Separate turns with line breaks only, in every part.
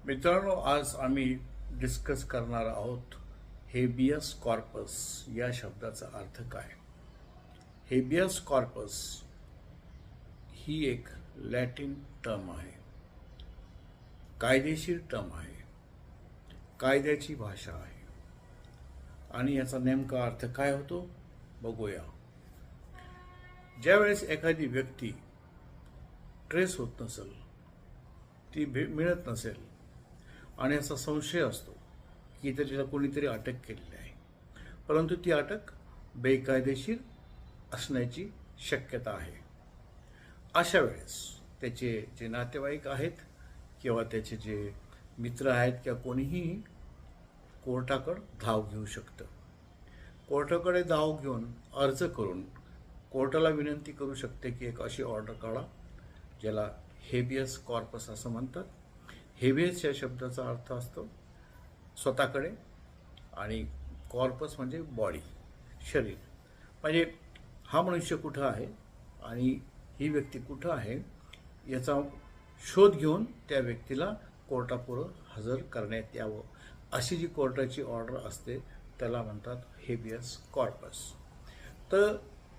मित्रांनो, आज आम्ही डिस्कस करणार आहोत हेबियस कॉर्पस या शब्दाचा अर्थ काय. हेबियस कॉर्पस ही एक लॅटिन टर्म आहे, कायदेशीर टर्म आहे, कायद्याची भाषा आहे. आणि याचा नेमका अर्थ काय होतो बघूया. ज्यावेळेस एखादी व्यक्ती ट्रेस होत नसेल, ती मिळत नसेल आणि असा संशय असतो की तिला कोणीतरी अटक केलेली आहे, परंतु ती अटक बेकायदेशीर असण्याची शक्यता आहे. अशा वेळेस त्याचे जे नातेवाईक आहेत किंवा त्याचे जे मित्र आहेत किंवा कोणीही कोर्टाकडे धाव घेऊ शकतं. कोर्टाकडे धाव घेऊन अर्ज करून कोर्टाला विनंती करू शकते की एक अशी ऑर्डर काढा ज्याला हेबियस कॉर्पस असं म्हणतात. हेबियस या शब्दाचा अर्थ असतो स्वतःकडे आणि कॉर्पस म्हणजे बॉडी, शरीर. म्हणजे हा मनुष्य कुठं आहे आणि ही व्यक्ती कुठं आहे याचा शोध घेऊन त्या व्यक्तीला कोर्टापुढं हजर करण्यात यावं, अशी जी कोर्टाची ऑर्डर असते त्याला म्हणतात हेबियस कॉर्पस. तर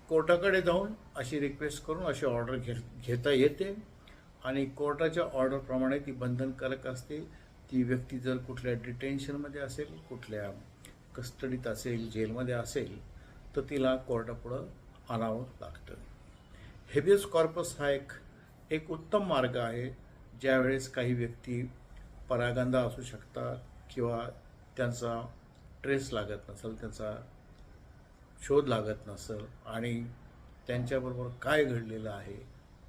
कोर्टाकडे जाऊन अशी रिक्वेस्ट करून अशी ऑर्डर घेता येते आणि कोर्टाच्या ऑर्डरप्रमाणे ती बंधनकारक असते. ती व्यक्ती जर कुठल्या डिटेन्शनमध्ये असेल, कुठल्या कस्टडीत असेल, जेलमध्ये असेल, तर तिला कोर्टापुढं आणावं लागतं. हेबियस कॉर्पस हा एक उत्तम मार्ग आहे. ज्यावेळेस काही व्यक्ती परागंदा असू शकतात किंवा त्यांचा ट्रेस लागत नसेल, त्यांचा शोध लागत नसेल आणि त्यांच्याबरोबर काय घडलेलं आहे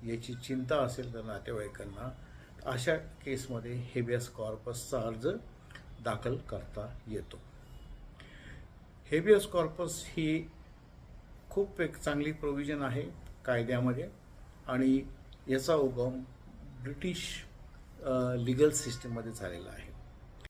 याची चिंता असेल तर नातेवाईकांना, अशा केसमध्ये हेबियस कॉर्पसचा अर्ज दाखल करता येतो. हेबियस कॉर्पस ही खूप एक चांगली प्रोव्हिजन आहे कायद्यामध्ये आणि याचा उगम ब्रिटिश लीगल सिस्टीममध्ये झालेला आहे.